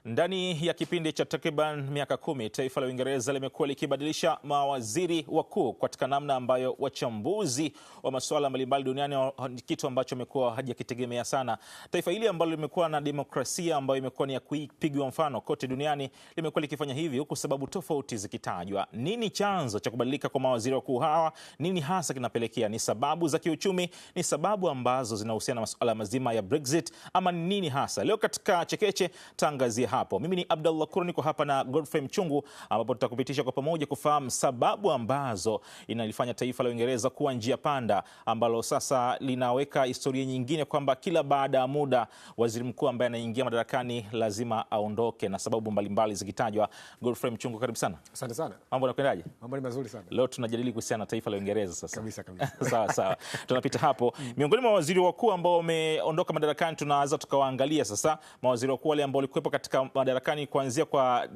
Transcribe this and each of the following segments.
Ndani ya kipindi cha takriban miaka 10, taifa la Uingereza limekuwa likibadilisha mawaziri wakuu katika namna ambayo wachambuzi wa masuala mbalimbali duniani kitu ambacho amekuwa hajakitegemea sana. Taifa hili ambalo limekuwa na demokrasia ambayo imekuwa ni ya kupigwa mfano kote duniani limekuwa likifanya hivi huku sababu tofauti zikitajwa. Nini chanzo cha kubadilika kwa mawaziri wakuu hawa? Nini hasa kinapelekea? Ni sababu za kiuchumi? Ni sababu ambazo zinahusiana na masuala mazima ya Brexit? Ama nini hasa? Leo katika Chekeche tangazia hapo. Mimi ni Abdallah Kuro, niko hapa na Godfrey Mchungu ambapo tutakupitisha kwa pamoja kufahamu sababu ambazo inalifanya taifa la Uingereza kuwa njia panda ambalo sasa linaweka historia nyingine kwamba kila baada ya muda waziri mkuu ambaye anaingia madarakani lazima aondoke na sababu mbalimbali zikitajwa. Godfrey Mchungu, karibu sana. Asante sana. Mambo yanakwendaje? Mambo ni mazuri sana. Leo tunajadili kuhusiana na taifa la Uingereza sasa. Kabisa kabisa. Sawa. Tunapita hapo. Miongoni mwa waziri wakuu ambao wameondoka madarakani tunaanza tukawaangalia sasa mawaziri wakuu wale ambao walikuwepo katika madarakani kuanzia kwa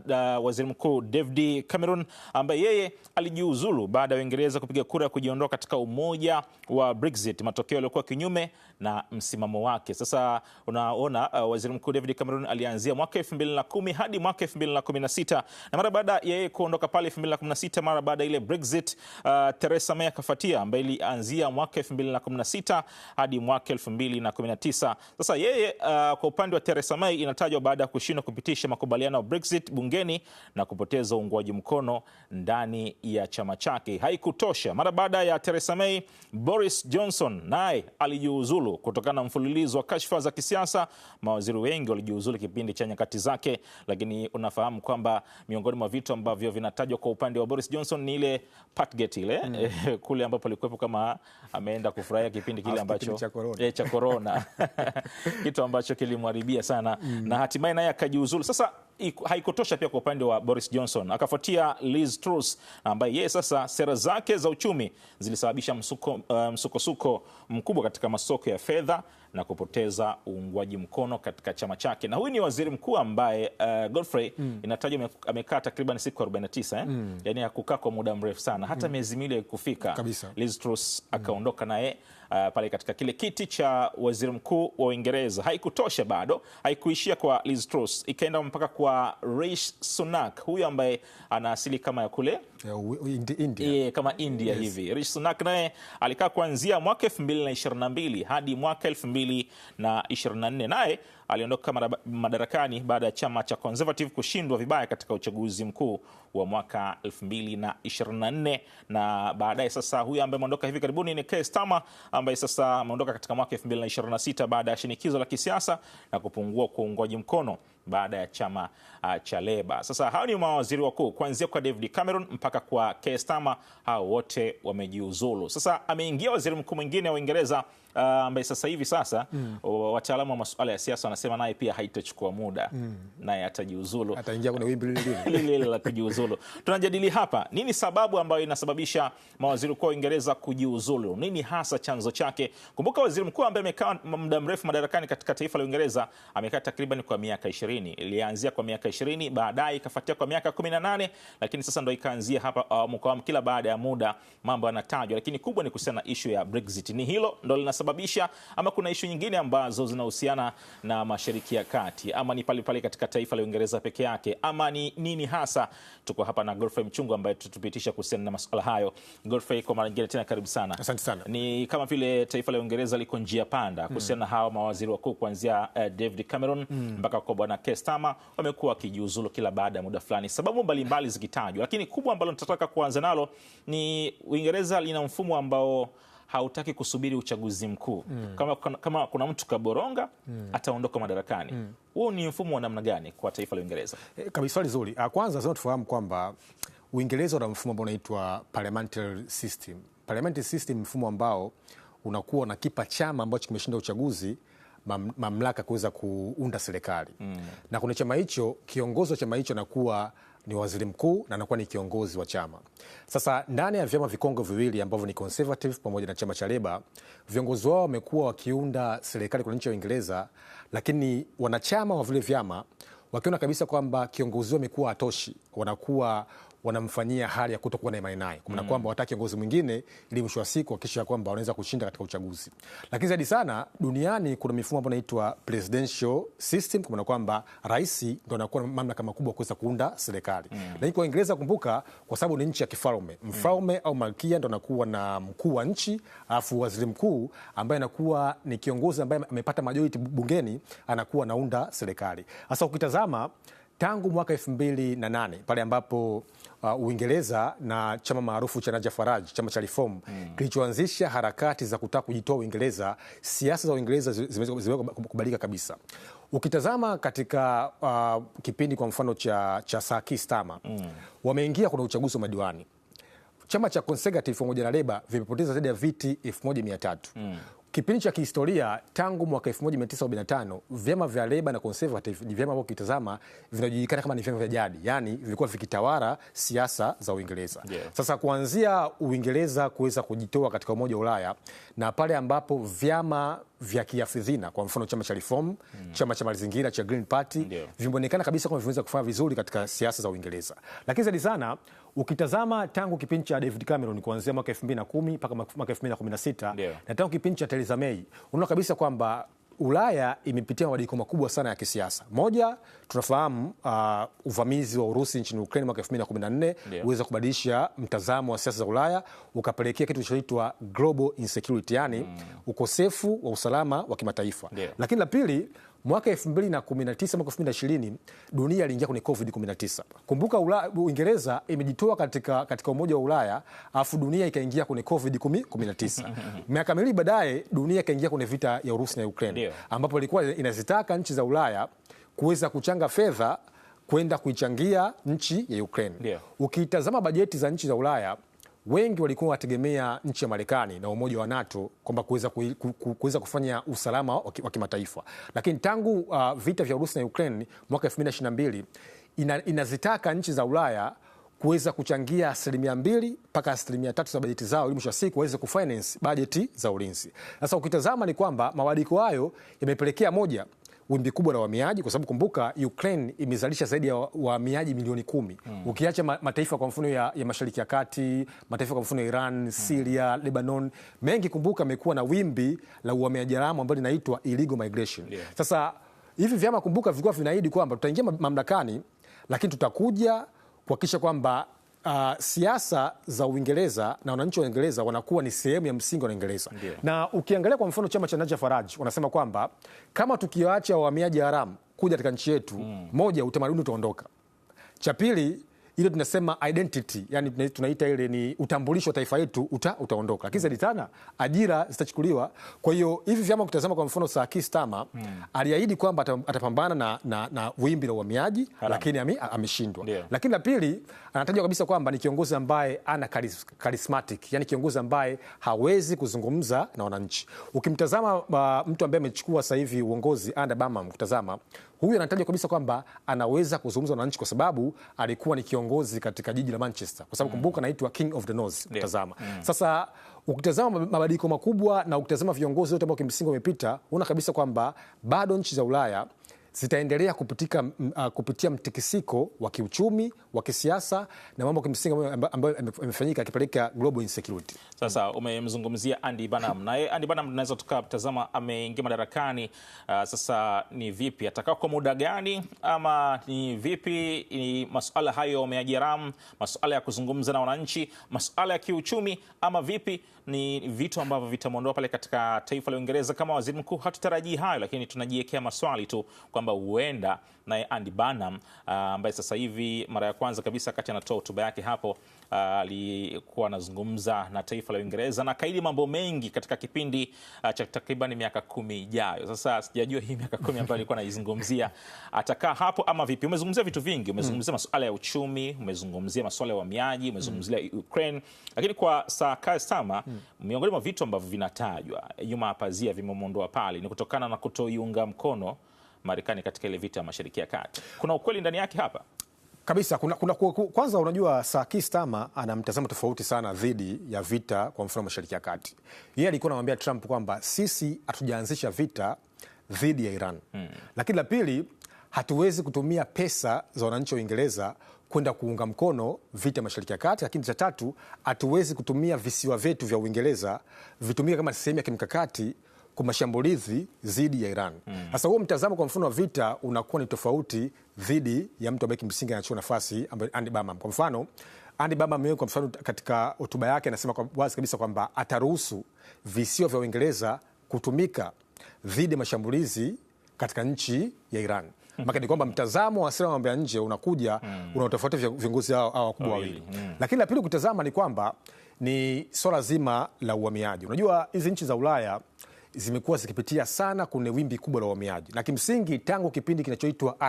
waziri mkuu David Cameron ambaye yeye alijiuzulu baada ya Uingereza kupiga kura ya kujiondoa katika umoja wa Brexit, matokeo yaliokuwa kinyume na msimamo wake. Sasa unaona waziri mkuu David Cameron alianzia mwaka 2010 hadi mwaka 2016 na mara baada ya yeye kuondoka pale 2016, mara baada ile Brexit, Theresa May akafuatia ambaye ilianzia mwaka 2016 hadi mwaka 2019. Sasa yeye kwa upande wa Theresa May inatajwa baada ya kushindwa kupitisha makubaliano ya Brexit bungeni na kupoteza uungwaji mkono ndani ya chama chake. Haikutosha, mara baada ya Theresa May, Boris Johnson naye alijiuzulu kutokana na mfululizo wa kashfa za kisiasa. Mawaziri wengi walijiuzulu kipindi cha nyakati zake, lakini unafahamu kwamba miongoni mwa vitu ambavyo vinatajwa kwa upande wa Boris Johnson ni ile Partgate ile kule ambapo alikuwepo kama ameenda kufurahia kipindi kile ambacho cha corona kitu ambacho kilimharibia sana na hatimaye naye akajiuzulu. Sasa haikutosha pia kwa upande wa Boris Johnson, akafuatia Liz Truss ambaye yeye sasa sera zake za uchumi zilisababisha msukosuko mkubwa katika masoko ya fedha na kupoteza uungwaji mkono katika chama chake. Na huyu ni waziri mkuu ambaye Godfrey inatajwa amekaa takriban siku 49 yani hakukaa kwa muda mrefu sana, hata miezi miwili kufika. Liz Truss akaondoka naye pale katika kile kiti cha waziri mkuu wa Uingereza. Haikutosha bado, haikuishia kwa Liz Truss, ikaenda mpaka kwa Rishi Sunak, huyu ambaye ana asili kama ya kule India. Kama India hivi. Rishi Sunak naye alikaa kuanzia mwaka 2022 hadi mwaka 2024, naye aliondoka madarakani baada ya chama cha Conservative kushindwa vibaya katika uchaguzi mkuu wa mwaka 2024. Na baadaye sasa huyu ambaye ameondoka hivi karibuni ni Keir Starmer ambaye sasa ameondoka katika mwaka 2026 baada ya shinikizo la kisiasa na kupungua kwa uungwaji mkono baada ya chama cha Labour. Sasa hao ni mawaziri wakuu kuanzia kwa David Cameron mpaka kwa Keir Starmer, hao wote wamejiuzulu. Sasa ameingia waziri mkuu mwingine wa Uingereza ambaye sasa hivi wataalamu wa masuala ya siasa wanasema naye pia haitachukua muda, naye atajiuzulu, ataingia kwenye wimbi lile la kujiuzulu. Tunajadili hapa nini sababu ambayo inasababisha mawaziri wakuu wa Uingereza kujiuzulu, nini hasa chanzo chake. Kumbuka waziri mkuu ambaye amekaa muda mrefu madarakani katika taifa la Uingereza amekaa takriban kwa miaka 20. Ilianzia kwa miaka 20, baadaye ikafuatia kwa miaka 18, lakini sasa ndo ikaanzia hapa awamu kwa awamu, kila baada ya muda mambo yanatajwa, lakini kubwa ni kuhusiana na issue ya Brexit. Ni hilo ndo linasababisha, ama kuna issue nyingine ambazo zinahusiana na Mashariki ya Kati, ama ni pale katika taifa la Uingereza peke yake, ama ni nini hasa? Tuko hapa na Godfrey Mchungu ambaye tutupitisha kuhusiana na masuala hayo. Godfrey, kwa mara nyingine tena karibu sana. Asante sana. Ni kama vile taifa la Uingereza liko njia panda kuhusiana na hawa mawaziri wakuu kuanzia David Cameron mpaka kwa bwana Keir Starmer, wamekuwa wakijiuzulu kila baada ya muda fulani, sababu mbalimbali zikitajwa, lakini kubwa ambalo nitataka kuanza nalo ni Uingereza lina mfumo ambao hautaki kusubiri uchaguzi mkuu. Kama kuna mtu kaboronga ataondoka madarakani. Huo ni mfumo wa namna gani kwa taifa la Uingereza? Kabisa, swali zuri. Kwanza lazima tufahamu kwamba Uingereza una mfumo ambao unaitwa parliamentary system. Parliamentary system mfumo ambao unakuwa unakipa chama ambacho kimeshinda uchaguzi mamlaka kuweza kuunda serikali. Na kuna chama hicho, kiongozi wa chama hicho anakuwa ni waziri mkuu na anakuwa ni kiongozi wa chama. Sasa ndani ya vyama vikongwe viwili ambavyo ni Conservative pamoja na chama cha Labour, viongozi wao wamekuwa wakiunda serikali kwa nchi ya Uingereza, lakini wanachama wa vile vyama wakiona kabisa kwamba kiongozi wao amekuwa hatoshi, wanakuwa wanamfanyia hali ya kutokuwa na imani naye, kwa kwamba wataki kiongozi mwingine ili mwisho wa siku hakikisha kwamba wanaweza kushinda katika uchaguzi. Lakini zaidi sana duniani kuna mifumo ambayo inaitwa presidential system, kwa kwamba rais ndio anakuwa na mamlaka makubwa kuweza kuunda serikali. Lakini kwa Uingereza, kumbuka, kwa sababu ni nchi ya kifalme, mfalme au malkia ndio anakuwa na mkuu wa nchi, alafu waziri mkuu ambaye anakuwa ni kiongozi ambaye amepata majority bungeni anakuwa anaunda serikali. Sasa ukitazama tangu mwaka 2008 pale ambapo Uingereza na chama maarufu cha Nigel Farage, chama cha Reform, kilichoanzisha harakati za kutaka kujitoa Uingereza, siasa za Uingereza zimekubalika kabisa. Ukitazama katika kipindi kwa mfano cha Sir Keir Starmer, wameingia kuna uchaguzi wa madiwani. Chama cha Conservative pamoja na Labour vimepoteza zaidi ya viti 1300. Kipindi cha kihistoria tangu mwaka 1975 vyama vya Labour na Conservative ni vyama ambavyo kitazama vinajulikana kama ni vyama vya jadi, yani vilikuwa vikitawala siasa za Uingereza. Sasa kuanzia Uingereza kuweza kujitoa katika Umoja wa Ulaya na pale ambapo vyama vya kiafidhina kwa mfano chama cha Reform, chama cha mazingira cha Green Party vimeonekana kabisa kama vinaweza kufanya vizuri katika siasa za Uingereza. Lakini zaidi sana ukitazama tangu kipindi cha David Cameron kuanzia mwaka 2010 mpaka mwaka 2016 na tangu kipindi cha Theresa May, unaona kabisa kwamba Ulaya imepitia mabadiliko makubwa sana ya kisiasa. Moja, tunafahamu uvamizi wa Urusi nchini Ukraine mwaka 2014 uweza kubadilisha mtazamo wa siasa za Ulaya, ukapelekea kitu kinachoitwa global insecurity, yani ukosefu wa usalama wa kimataifa. Lakini la pili, mwaka 2019 mwaka 2020 dunia iliingia kwenye COVID-19. Kumbuka Uingereza imejitoa katika Umoja wa Ulaya, afu dunia ikaingia kwenye COVID-19. Miaka miwili baadaye dunia ikaingia kwenye vita ya Urusi na Ukraine, ambapo ilikuwa inazitaka nchi za Ulaya kuweza kuchanga fedha kwenda kuichangia nchi ya Ukraine. Ukitazama bajeti za nchi za Ulaya, wengi walikuwa wategemea nchi ya Marekani na Umoja wa NATO kwamba kuweza kufanya usalama wa kimataifa. Lakini tangu vita vya Urusi na Ukraine mwaka 2022 inazitaka nchi za Ulaya kuweza kuchangia 2% mpaka 3% za bajeti zao ili mwisho wa siku waweze kufinance bajeti za ulinzi. Sasa ukitazama ni kwamba mabadiliko hayo yamepelekea moja, wimbi kubwa la wahamiaji, kwa sababu kumbuka Ukraine imezalisha zaidi ya wahamiaji milioni 10. Ukiacha mataifa kwa mfano ya Mashariki ya Kati, mataifa kwa mfano Iran, Syria, Lebanon, mengi kumbuka amekuwa na wimbi la uhamiaji haramu ambalo linaitwa illegal migration. Sasa hivi vyama kumbuka vilikuwa vinaahidi kwamba tutaingia mamlakani, lakini tutakuja kuhakikisha kwamba siasa za Uingereza na wananchi wa Uingereza wanakuwa ni sehemu ya msingi wa Uingereza. Na ukiangalia kwa mfano chama cha Nigel Farage wanasema kwamba kama tukiwaacha wahamiaji haramu kuja katika nchi yetu, moja, utamaduni utaondoka. Cha pili, ile tunasema identity, yani tunaita ile ni utambulisho wa taifa letu utaondoka. Lakini zaidi sana ajira zitachukuliwa. Kwa hiyo hivi vyama kutazama kwa mfano Sir Keir Starmer aliahidi kwamba atapambana na wimbi la uhamiaji, lakini ameshindwa. Lakini la pili, anatajwa kabisa kwamba ni kiongozi ambaye ana charismatic, yani kiongozi ambaye hawezi kuzungumza na wananchi. Ukimtazama mtu ambaye amechukua sasa hivi uongozi Andy Burnham, kutazama huyu anatajwa kabisa kwamba anaweza kuzungumza na wananchi kwa sababu alikuwa ni kiongozi katika jiji la Manchester, kwa sababu kumbuka anaitwa King of the North. Kutazama sasa, ukitazama mabadiliko makubwa na ukitazama viongozi wote ambao kimsingi wamepita, unaona kabisa kwamba bado nchi za Ulaya zitaendelea kupitia mtikisiko wa kiuchumi, wa kisiasa na mambo kimsingi ambayo yamefanyika akipeleka global insecurity. Sasa umemzungumzia Andy Burnham. Na Andy Burnham tunaweza tukatazama ameingia madarakani sasa ni vipi? Atakaa kwa muda gani ama ni vipi? Ni masuala hayo umeajiramu, masuala ya kuzungumza na wananchi, masuala ya kiuchumi ama vipi? Ni vitu ambavyo vitamwondoa pale katika taifa la Uingereza kama waziri mkuu. Hatutarajii hayo, lakini tunajiwekea maswali tu kwamba huenda naye Andy Burnham ambaye sasa hivi mara ya kwanza kabisa wakati anatoa hotuba yake hapo alikuwa anazungumza na taifa la Uingereza na kaidi mambo mengi katika kipindi cha takriban miaka 10 ijayo. Sasa sijajua hii miaka 10 ambayo alikuwa anaizungumzia atakaa hapo ama vipi? Umezungumzia vitu vingi, umezungumzia masuala ya uchumi, umezungumzia masuala ya uhamiaji, umezungumzia Ukraine, lakini kwa Sir Keir Starmer miongoni mwa vitu ambavyo vinatajwa nyuma ya pazia vimemondoa pale ni kutokana na kutoiunga mkono Marekani katika ile vita ya Mashariki ya Kati. Kuna ukweli ndani yake hapa? Kabisa, kwanza unajua Sir Keir Starmer ana mtazamo tofauti sana dhidi ya vita kwa mfano Mashariki ya Kati. Yeye alikuwa anamwambia Trump kwamba sisi hatujaanzisha vita dhidi ya Iran. Lakini la pili, hatuwezi kutumia pesa za wananchi wa Uingereza kwenda kuunga mkono vita Mashariki ya Kati, lakini cha tatu, hatuwezi kutumia visiwa vyetu vya Uingereza vitumike kama sehemu ya kimkakati kwa mashambulizi dhidi ya Iran. Sasa huo mtazamo kwa mfano wa vita unakuwa ni tofauti dhidi ya mtu ambaye kimsingi anachukua nafasi ambaye Andy Burnham. Kwa mfano, Andy Burnham kwa mfano katika hotuba yake anasema kwa wazi kabisa kwamba ataruhusu visiwa vya Uingereza kutumika dhidi ya mashambulizi katika nchi ya Iran. Maka ni kwamba mtazamo wa sera mambo ya nje unakuja unaotofauti viongozi hao wakubwa wawili. Lakini la pili kutazama ni kwamba ni swala zima la uhamiaji. Unajua hizi nchi za Ulaya zimekuwa zikipitia sana kwenye wimbi kubwa la uhamiaji, na kimsingi tangu kipindi kinachoitwa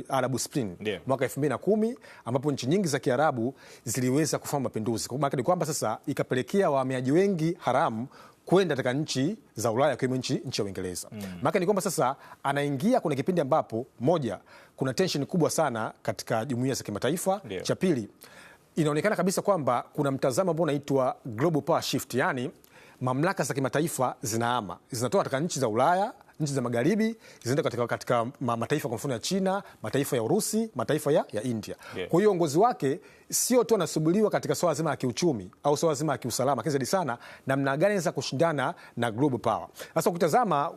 Arab Spring mwaka 2010 ambapo nchi nyingi za Kiarabu ziliweza kufanya mapinduzi. Kwa maana ni kwamba sasa ikapelekea wahamiaji wengi haramu kwenda katika nchi za Ulaya kwa nchi ya Uingereza. Maana ni kwamba sasa anaingia kwenye kipindi ambapo moja, kuna tension kubwa sana katika jumuiya za kimataifa. Cha pili, inaonekana kabisa kwamba kuna mtazamo ambao unaitwa global power shift, yani mamlaka za kimataifa zinatoka katika nchi za Ulaya, nchi za magharibi, zinaenda katika mataifa kwa mfano ya China, mataifa ya Urusi, mataifa ya India. Kwa hiyo uongozi wake sio tu anasubiriwa katika swala zima la kiuchumi au swala zima la kiusalama, lakini zaidi sana namna gani anaweza kushindana na global power. Sasa ukitazama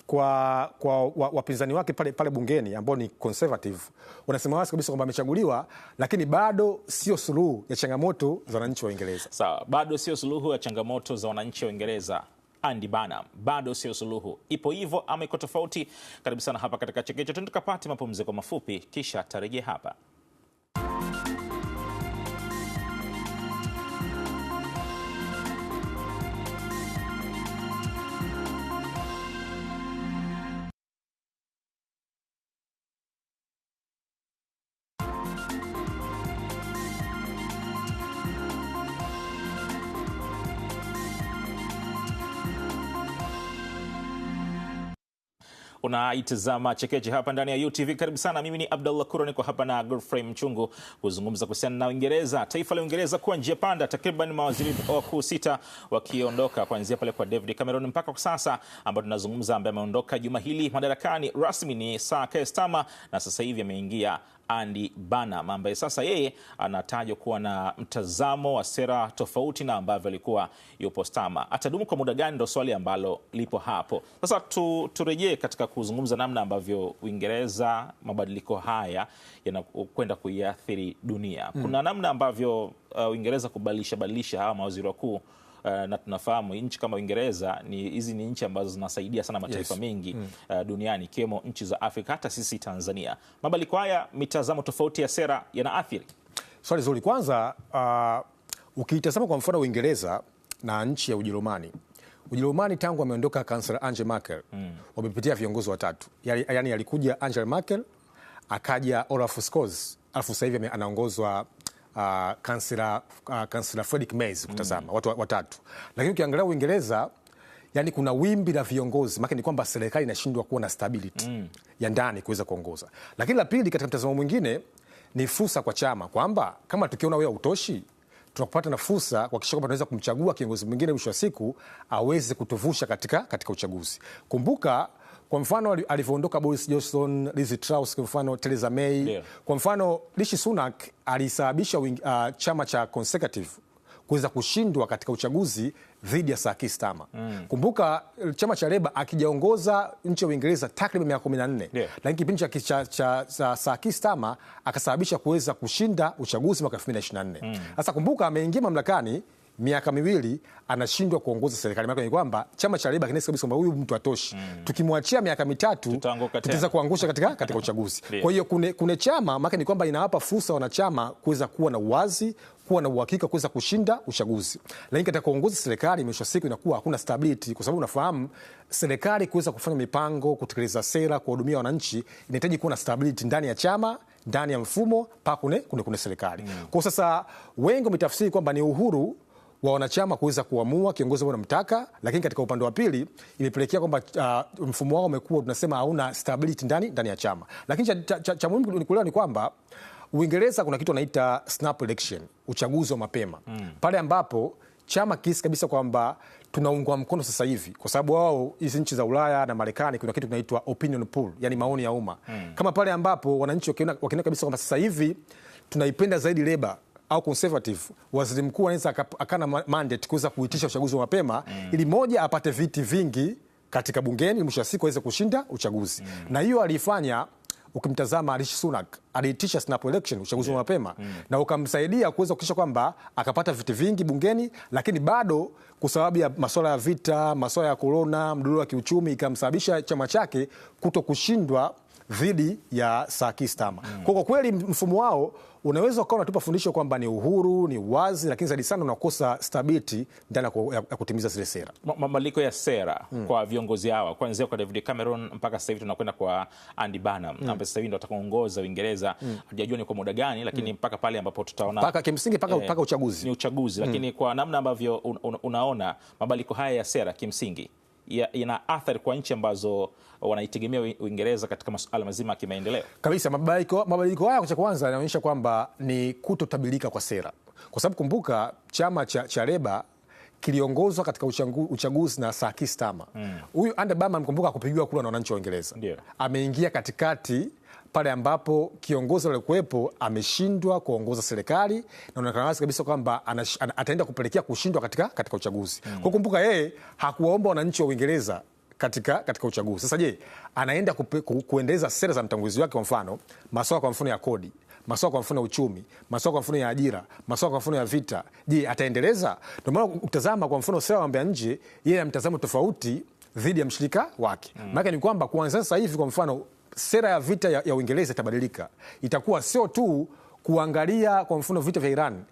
kwa wapinzani wake pale bungeni ambao ni conservative, wanasema wazi kabisa kwamba amechaguliwa, lakini bado sio suluhu ya changamoto za wananchi wa Uingereza. Sawa, bado sio suluhu ya changamoto za wananchi wa Uingereza. Andy Burnham bado sio suluhu, ipo hivyo ama iko tofauti? Karibu sana hapa katika Chekeche, tukapate mapumziko mafupi kisha tarejea hapa. Unaitazama Chekeche hapa ndani ya UTV. Karibu sana, mimi ni Abdallah Kuro, niko hapa na Godfrey Mchungu kuzungumza kuhusiana na Uingereza. Taifa la Uingereza kuwa njia panda, takriban mawaziri wakuu 6 wakiondoka, kuanzia pale kwa David Cameron mpaka kwa sasa ambapo tunazungumza, ambaye ameondoka juma hili madarakani rasmi ni Sir Keir Starmer, na sasa hivi ameingia Andy Burnham ambaye sasa yeye anatajwa kuwa na mtazamo wa sera tofauti na ambavyo alikuwa yupo Starmer. Atadumu kwa muda gani, ndo swali ambalo lipo hapo. Sasa turejee katika kuzungumza namna ambavyo Uingereza, mabadiliko haya yanakwenda kuiathiri dunia. Kuna namna ambavyo Uingereza kubadilisha hawa mawaziri wakuu, na tunafahamu nchi kama Uingereza hizi ni nchi ambazo zinasaidia sana mataifa mengi duniani, ikiwemo nchi za Afrika, hata sisi Tanzania. Mabadiliko haya, mitazamo tofauti ya sera yanaathiri? Swali zuri. Kwanza ukitazama kwa mfano Uingereza na nchi ya Ujerumani tangu ameondoka Kansela Angela Merkel wamepitia viongozi watatu. Yani alikuja Angela Merkel, akaja Olaf Scholz, alafu sasa hivi anaongozwa Kansela Friedrich Merz. Kutazama watu watatu. Lakini ukiangalia Uingereza, yani kuna wimbi la viongozi, maana ni kwamba serikali inashindwa kuwa na stability ya ndani kuweza kuongoza. Lakini la pili, katika mtazamo mwingine, ni fursa kwa chama kwamba kama tukiona wewe hautoshi, tunakupata na fursa kuhakikisha kwamba tunaweza kumchagua kiongozi mwingine mwisho wa siku aweze kutuvusha katika uchaguzi. Kumbuka kwa mfano alivyoondoka Boris Johnson, Liz Truss, kwa mfano Theresa May, kwa mfano Rishi Sunak alisababisha chama cha Conservative kuweza kushindwa katika uchaguzi dhidi ya Sir Keir Starmer. Kumbuka chama cha Labour akijaongoza nchi ya Uingereza takriban miaka 14, lakini kipindi cha Sir Keir Starmer akasababisha kuweza kushinda uchaguzi mwaka 2024. Sasa kumbuka ameingia mamlakani miaka miwili anashindwa kuongoza serikali. Maana ni kwamba chama cha Labour kinaweza kabisa kwamba huyu mtu atoshi, tukimwachia miaka mitatu tutaweza kuangusha katika uchaguzi. Kwa hiyo kuna chama, maana ni kwamba inawapa fursa wanachama kuweza kuwa na uwazi, kuwa na uhakika kuweza kushinda uchaguzi. Lakini katika kuongoza serikali mwisho siku inakuwa hakuna stability, kwa sababu unafahamu serikali kuweza kufanya mipango, kutekeleza sera, kuhudumia wananchi, inahitaji kuwa na stability ndani ya chama, ndani ya mfumo, pa kuna serikali. Kwa sasa wengi wametafsiri kwamba ni uhuru wa wanachama kuweza kuamua kiongozi wao wanamtaka, lakini katika upande wa pili imepelekea kwamba mfumo wao umekuwa tunasema hauna stability ndani ya chama. Lakini cha muhimu kuelewa ni kwamba Uingereza kuna kitu anaita snap election, uchaguzi wa mapema. Pale ambapo chama kihisi kabisa kwamba tunaungwa mkono sasa hivi, kwa sababu wao hizi nchi za Ulaya na Marekani kuna kitu kinaitwa opinion poll, yani maoni ya umma. Kama pale ambapo wananchi wakiona kabisa kwamba sasa hivi tunaipenda zaidi Labour au Conservative, waziri mkuu anaweza akana mandate kuweza kuitisha uchaguzi wa mapema ili moja apate viti vingi katika bungeni, mwisho wa siku aweze kushinda uchaguzi. Na hiyo alifanya. Ukimtazama Rishi Sunak aliitisha snap election, uchaguzi wa mapema, na ukamsaidia kuweza kuhakikisha kwamba akapata viti vingi bungeni, lakini bado kwa sababu ya masuala ya vita, masuala ya corona, mdororo wa kiuchumi, ikamsababisha chama chake kuto kushindwa dhidi ya Sir Keir Starmer. Kwa kweli mfumo wao unaweza ukawa unatupa fundisho kwamba ni uhuru, ni uwazi, lakini zaidi sana unakosa stability ndani ya kutimiza zile sera. Mabadiliko ya sera kwa viongozi hawa, kuanzia kwa David Cameron mpaka sasa hivi tunakwenda kwa Andy Burnham ambaye sasa hivi ndo atakaongoza Uingereza. Hatujajua ni kwa muda gani, lakini mpaka pale ambapo tutaona mpaka kimsingi mpaka uchaguzi. Ni uchaguzi, lakini kwa namna ambavyo unaona mabadiliko haya ya sera kimsingi ina athari kwa nchi ambazo wanaitegemea Uingereza katika masuala mazima ya kimaendeleo. Kabisa, mabadiliko haya kwa kwanza yanaonyesha kwamba ni kutotabirika kwa sera. Kwa sababu kumbuka chama cha Labour kiliongozwa katika uchaguzi na Sir Keir Starmer. Huyu Andy Burnham mkumbuka kupigiwa kura na wananchi wa Uingereza. Ameingia katikati pale ambapo kiongozi aliyekuwepo ameshindwa kuongoza serikali na unaonekana wazi kabisa kwamba ataenda kupelekea kushindwa katika uchaguzi. Kwa kumbuka yeye hakuwaomba wananchi wa Uingereza katika uchaguzi. Sasa je, anaenda kuendeleza sera za mtangulizi wake, kwa mfano masuala kwa mfano ya kodi, masuala kwa mfano ya uchumi, masuala kwa mfano ya ajira, masuala kwa mfano ya vita. Je, ataendeleza? Ndio maana utazama kwa mfano sera ya mambo ya nje, yeye ana mtazamo tofauti dhidi ya mshirika wake. Maana ni kwamba kuanzia sasa hivi kwa mfano sera ya vita ya Uingereza itabadilika. Itakuwa sio tu kuangalia kwa mfano vita vya Iran.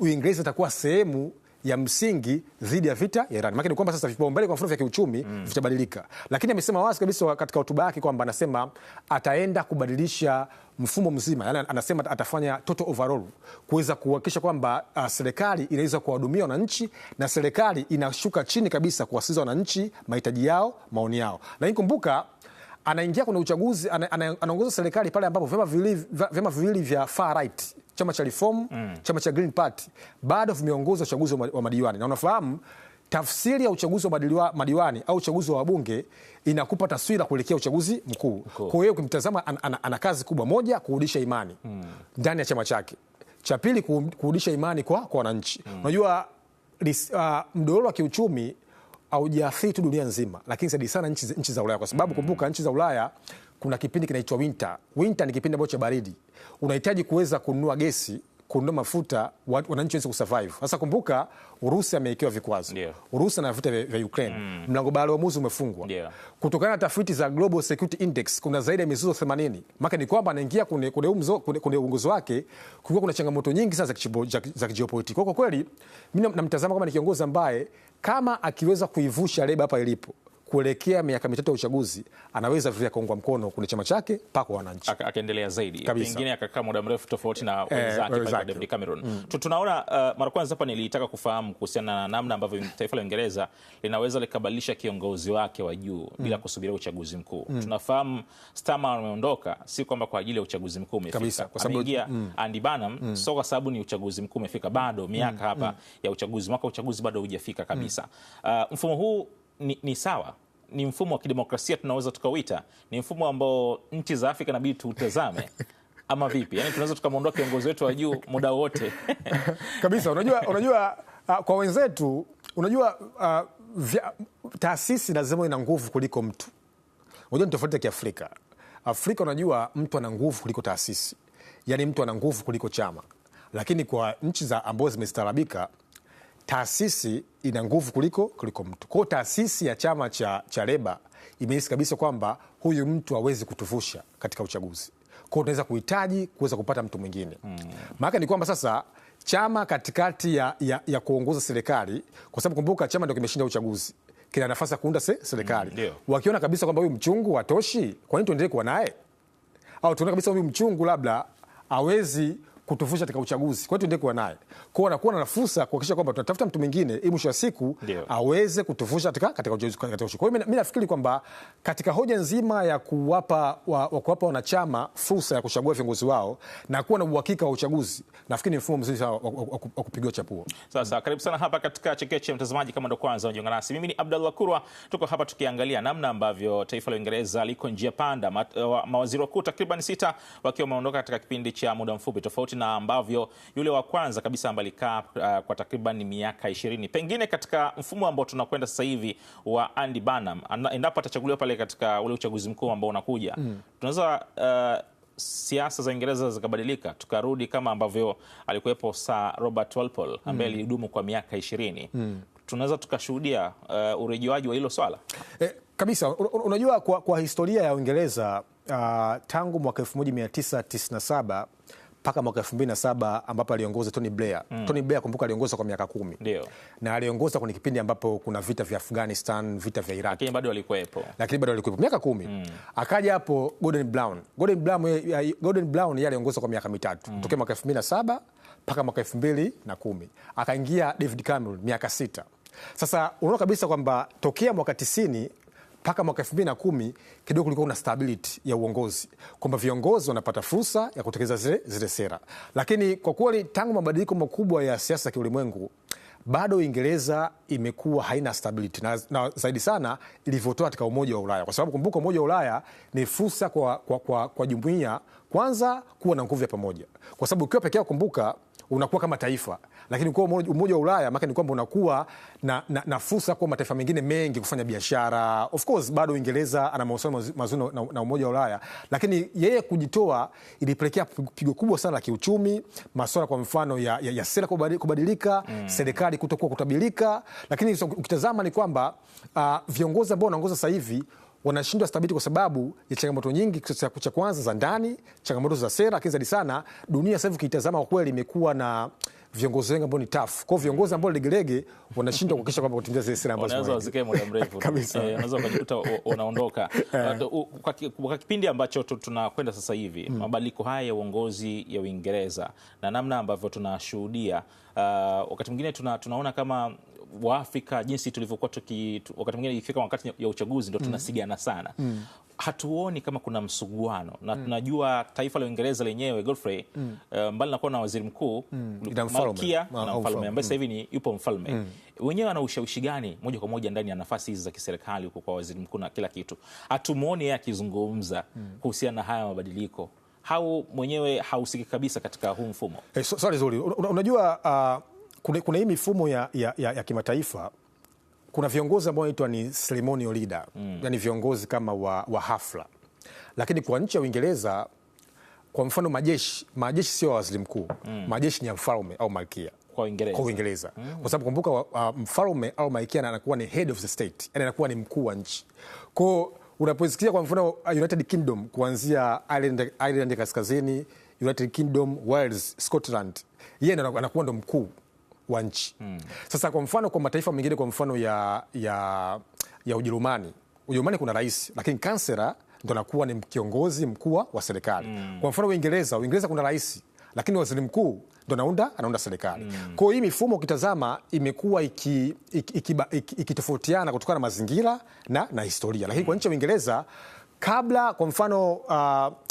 Uingereza itakuwa sehemu ya msingi dhidi ya vita ya Iran. Maana ni kwamba sasa vipaumbele kwa mfano vya kiuchumi vitabadilika. Lakini amesema wazi kabisa katika hotuba yake kwamba anasema ataenda kubadilisha mfumo mzima. Yaani anasema atafanya total overall kuweza kuhakikisha kwamba serikali inaweza kuwahudumia wananchi na serikali inashuka chini kabisa kuwasikiliza wananchi mahitaji yao, maoni yao. Lakini kumbuka anaingia kwenye uchaguzi, anaongoza serikali pale ambapo vyama viwili vya far right, chama cha Reform, chama cha Green Party, bado vimeongoza uchaguzi wa madiwani. Na unafahamu tafsiri ya uchaguzi wa madiwani au uchaguzi wa wabunge inakupa taswira kuelekea uchaguzi mkuu. Kwa hiyo ukimtazama ana kazi kubwa, moja kurudisha imani ndani ya chama chake, cha pili kurudisha imani kwa wananchi. Unajua mdororo wa kiuchumi haujathiri tu dunia nzima, lakini zaidi sana nchi za Ulaya, kwa sababu kumbuka nchi za Ulaya kuna kipindi kinaitwa winter. Winter ni kipindi ambacho cha baridi. Unahitaji kuweza kununua gesi, kununua mafuta, wananchi waweze kusurvive. Sasa kumbuka Urusi amewekewa vikwazo. Urusi na vita vya Ukraine. Mlango bahari wa Hormuz umefungwa. Kutokana na tafiti za Global Security Index kuna zaidi ya mizozo 80. Maana ni kwamba anaingia kwenye uongozi wake kulikuwa kuna changamoto nyingi sana za geopolitiki. Kwa kweli mimi namtazama kama ni kiongozi ambaye kama akiweza kuivusha Labour hapa ilipo kuelekea miaka mitatu ya uchaguzi, anaweza vile kuungwa mkono kwenye chama chake mpaka wananchi. Akaendelea zaidi. Pengine akakaa muda mrefu tofauti na wenzake kama David Cameron. Tunaona mara kwanza hapa nilitaka kufahamu kuhusiana na namna ambavyo taifa la Uingereza linaweza likabadilisha kiongozi wake wa juu bila kusubiria uchaguzi mkuu. Tunafahamu Starmer ameondoka si kwamba kwa ajili ya uchaguzi mkuu umefika. Kwa sababu ameingia Andy Burnham sio kwa sababu ni uchaguzi mkuu umefika, bado miaka hapa ya uchaguzi, mwaka uchaguzi bado hujafika kabisa. Mfumo huu ni sawa, ni mfumo wa kidemokrasia tunaweza tukauita, ni mfumo ambao nchi za Afrika inabidi tutazame ama vipi? Yani tunaweza tukamwondoa kiongozi wetu wa juu muda wote kabisa. Unajua kwa wenzetu, unajua taasisi lazima ina nguvu kuliko mtu. Unajua ni tofauti ya Kiafrika. Afrika unajua mtu ana nguvu kuliko taasisi, yani mtu ana nguvu kuliko chama. Lakini kwa nchi za ambazo zimestaarabika, taasisi ina nguvu kuliko mtu. Kwa taasisi ya chama cha Labour imehisi kabisa kwamba huyu mtu hawezi kutuvusha katika uchaguzi. Kwa tunaweza kuhitaji kuweza kupata mtu mwingine. Maana ni kwamba sasa chama katikati ya kuongoza serikali, kwa sababu kumbuka chama ndio kimeshinda uchaguzi, kina nafasi ya kuunda serikali. Wakiona kabisa kwamba huyu mchungu hatoshi, kwa nini tuendelee kuwa naye? Au tunaona kabisa huyu mchungu labda hawezi kutuvusha katika uchaguzi, kwa hiyo tuendelee kuwa naye. Kwa hiyo anakuwa na fursa kuhakikisha kwamba tunatafuta mtu mwingine ili mwisho wa siku aweze kutuvusha katika uchaguzi. Kwa hiyo mimi nafikiri kwamba katika hoja nzima ya kuwapa wanachama fursa ya kuchagua viongozi wao na kuwa na uhakika wa uchaguzi, nafikiri ni mfumo mzuri wa kupigiwa chapuo. Sasa karibu sana hapa katika Chekeche, mtazamaji, kama ndo kwanza unajiunga nasi. Mimi ni Abdallah Kurwa, tuko hapa tukiangalia namna ambavyo taifa la Uingereza liko njia panda, mawaziri wakuu takriban 6 wakiwa wameondoka katika kipindi cha muda mfupi, tofauti na ambavyo yule wa kwanza kabisa ambaye alikaa kwa takriban miaka 20. Pengine katika mfumo ambao tunakwenda sasa hivi wa Andy Burnham, endapo atachaguliwa pale katika ule uchaguzi mkuu ambao unakuja, tunaweza siasa za Uingereza zikabadilika, tukarudi kama ambavyo alikuwepo Sir Robert Walpole ambaye alihudumu kwa miaka 20. Tunaweza tukashuhudia urejewaji wa hilo swala? Kabisa. Unajua, kwa historia ya Uingereza tangu mwaka 1997 mpaka mwaka 2007 ambapo aliongoza Tony Blair. Tony Blair, kumbuka, aliongoza kwa miaka 10. Ndio. Na aliongoza kwenye kipindi ambapo kuna vita vya Afghanistan, vita vya Iraq. Lakini bado alikuwepo Miaka 10. Akaja hapo Gordon Brown. Gordon Brown yeye aliongoza kwa miaka 3. Tokea mwaka 2007 mpaka mwaka 2010. Akaingia David Cameron miaka 6. Sasa unaona kabisa kwamba tokea mwaka 90 mpaka mwaka 2010 kidogo kulikuwa kuna stability ya uongozi, kwamba viongozi wanapata fursa ya kutekeleza zile sera. Lakini kwa kweli tangu mabadiliko makubwa ya siasa ya kiulimwengu, bado Uingereza imekuwa haina stability, na zaidi sana ilivyotoa katika Umoja wa Ulaya, kwa sababu kumbuka, Umoja wa Ulaya ni fursa kwa jumuiya kwanza kuwa na nguvu ya pamoja, kwa sababu ukiwa pekee yako, kumbuka, unakuwa kama taifa, lakini kwa Umoja wa Ulaya maana ni kwamba unakuwa na fursa kwa mataifa mengine mengi kufanya biashara. Of course bado Uingereza ana mahusiano mazuri na Umoja wa Ulaya, lakini yeye kujitoa ilipelekea pigo kubwa sana la kiuchumi, masuala kwa mfano ya sera kubadilika, serikali kutokuwa kutabirika. Lakini ukitazama ni kwamba viongozi ambao wanaongoza sasa hivi wanashindwa stability kwa sababu ya changamoto nyingi, cha kwanza za ndani, changamoto za sera, lakini zaidi sana dunia sasa hivi ukitazama kwa kweli imekuwa na viongozi wengi ambao ni tough. Kwa viongozi ambao legelege wanashindwa kuhakikisha kwamba kutimiza zile sera ambazo wanaweza wazikae muda mrefu kabisa, wanaweza kujikuta wanaondoka kwa kipindi ambacho tunakwenda sasa hivi. Mabadiliko haya ya uongozi ya Uingereza na namna ambavyo tunashuhudia, wakati mwingine tunaona kama Waafrika jinsi tulivyokuwa wakati mwingine ikifika wakati ya uchaguzi ndio tunasigana sana. Hatuoni kama kuna msuguano, na tunajua taifa la Uingereza lenyewe, Godfrey, mbali na kuwa na waziri mkuu, malkia na mfalme ambaye sasa hivi yupo mfalme, wenyewe ana ushawishi gani moja kwa moja ndani ya nafasi hizi za kiserikali huko kwa waziri mkuu na kila kitu? Hatumuoni yeye akizungumza kuhusiana na haya mabadiliko. Mwenyewe hahusiki kabisa katika huu mfumo. Swali zuri. Unajua, kuna hii mifumo ya kimataifa, kuna viongozi ambao wanaitwa ni ceremonial leader, yani viongozi kama wa hafla. Lakini kwa nchi ya Uingereza, kwa mfano majeshi sio waziri mkuu, majeshi ni ya mfalme au malkia kwa Uingereza. Kwa sababu kumbuka, mfalme au malkia anakuwa ni head of the state, yani anakuwa ni mkuu wa nchi. Kwa unaposikia kwa mfano United Kingdom, kuanzia Ireland kaskazini, United Kingdom, Wales, Scotland, yeye anakuwa ndo mkuu wa nchi. Sasa kwa mfano kwa mataifa mengine, kwa mfano ya Ujerumani kuna rais, lakini kansela ndo anakuwa ni kiongozi mkuu wa serikali. Kwa mfano Uingereza kuna rais, lakini waziri mkuu ndo anaunda serikali. Kwa hiyo hii mifumo ukitazama imekuwa ikitofautiana kutokana na mazingira na historia. Lakini kwa nchi ya Uingereza, kabla kwa mfano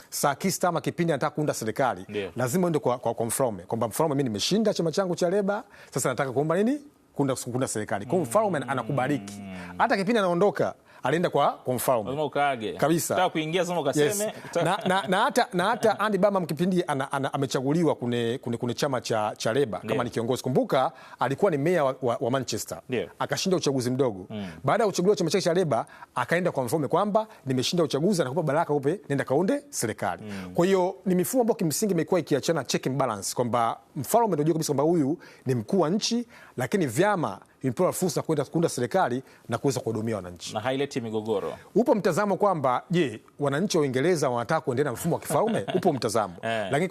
Sir Keir Starmer kipindi anataka kuunda serikali, lazima uende kwa mfalme, kwamba mfalme, mimi nimeshinda chama changu cha Leba, sasa nataka kuomba nini, kuunda serikali. Kwa mfalme anakubariki. Hata kipindi anaondoka alienda kwa mfalme. Lazima ukaage. Kabisa. Nataka kuingia sema ukaseme. Yes. Na hata Andy Burnham kipindi amechaguliwa kune chama cha Leba kama ni kiongozi. Kumbuka alikuwa ni meya wa Manchester. Akashinda uchaguzi mdogo. Baada ya kuchaguliwa chama chake cha Leba, akaenda kwa mfalme kwamba nimeshinda uchaguzi, anakupa baraka upe nenda kaunde serikali. Kwa hiyo ni mifumo ambayo kimsingi imekuwa ikiachana check and balance, kwamba mfalme ndio kabisa kwamba huyu ni mkuu wa nchi, lakini vyama imepewa fursa kwenda kuunda serikali na kuweza kuhudumia wananchi na haileti migogoro. Upo mtazamo kwamba je, wananchi wa Uingereza wanataka kuendelea na mfumo wa kifalme? Upo mtazamo lakini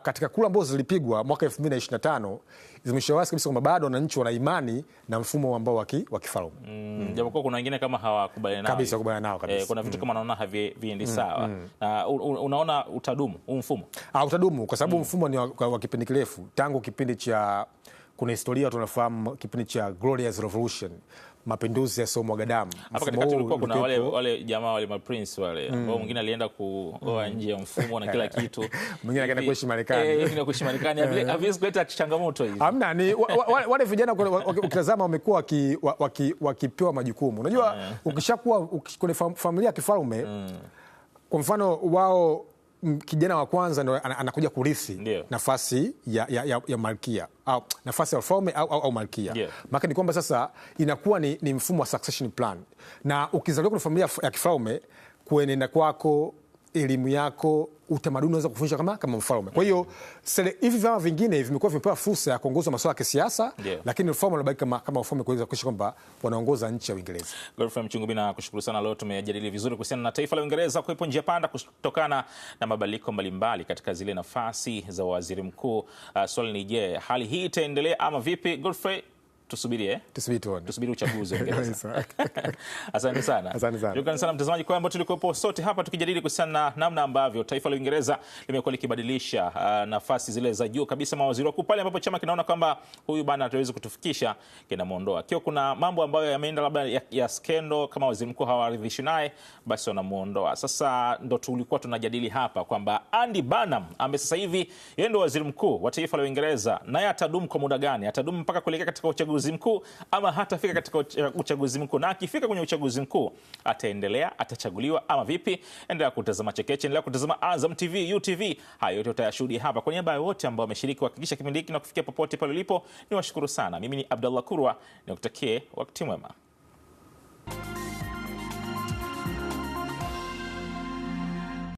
katika kura ambazo zilipigwa mwaka 2025 zimeshawazi kabisa kwamba bado wananchi wana imani na mfumo ambao wa kifalme. Japokuwa kuna wengine kama hawakubaliani nao kabisa. Kuna vitu kama naona haviendi sawa. Na unaona utadumu huu mfumo? Utadumu kwa sababu mfumo ni wa kipindi kirefu, tangu kipindi cha, kuna historia tunafahamu kipindi cha Glorious Revolution, mapinduzi yasiyomwaga damu. Hapa katikati kulikuwa kuna wale jamaa wale maprince wale ambao mwingine alienda kuoa nje ya mfumo na kila kitu. Mwingine akaenda kuishi Marekani. Haviwezi kuleta changamoto hizi. Hamna, ni wale vijana ukitazama wamekuwa wakipewa majukumu. Unajua ukishakuwa kwenye familia ya kifalme, kwa mfano wao kijana wa kwanza ndio anakuja kurithi nafasi ya malkia au nafasi ya ufalme au malkia. Maana ni kwamba sasa inakuwa ni mfumo wa succession plan, na ukizaliwa kwenye familia ya kifalme, kuenenda kwako, elimu yako, utamaduni unaweza kufundisha kama mfalme. Kwa hiyo hivi vyama vingine vimekuwa vimepewa fursa ya kuongoza masuala ya kisiasa, lakini ufalme unabaki kama ufalme kuweza kuhakikisha kwamba wanaongoza nchi ya Uingereza. Godfrey Mchungumi, na kushukuru sana. Leo tumejadili vizuri kuhusiana na taifa la Uingereza kuipo njia panda kutokana na mabadiliko mbalimbali katika zile nafasi za waziri mkuu. Swali ni je, hali hii itaendelea ama vipi? Godfrey, tusubiri uchaguzi wa Uingereza. Asante sana. Shukrani sana mtazamaji kwamba tulikuwepo sote hapa tukijadili kuhusiana na namna ambavyo taifa la Uingereza limekuwa likibadilisha nafasi zile za juu kabisa mawaziri wakuu, pale ambapo chama kinaona kwamba huyu bana hatawezi kutufikisha, kinamuondoa. Kio kuna mambo ambayo yameenda labda ya skendo, kama waziri mkuu hawaridhishi naye, basi wanamuondoa. Sasa ndo tulikuwa tunajadili hapa kwamba Andy Burnham ambaye sasa hivi yeye ndo waziri mkuu wa taifa la Uingereza, naye atadumu kwa muda gani? Atadumu mpaka kuelekea katika uchaguzi mkuu ama hatafika katika uchaguzi mkuu? Na akifika kwenye uchaguzi mkuu ataendelea, atachaguliwa ama vipi? Endelea kutazama Chekeche, endelea kutazama Azam TV, UTV. Hayo yote utayashuhudia hapa. Kwa niaba ya wote ambao wameshiriki kuhakikisha kipindi hiki na kufikia popote pale ulipo, niwashukuru sana. Mimi ni Abdallah Kurwa, nikutakie wakati mwema.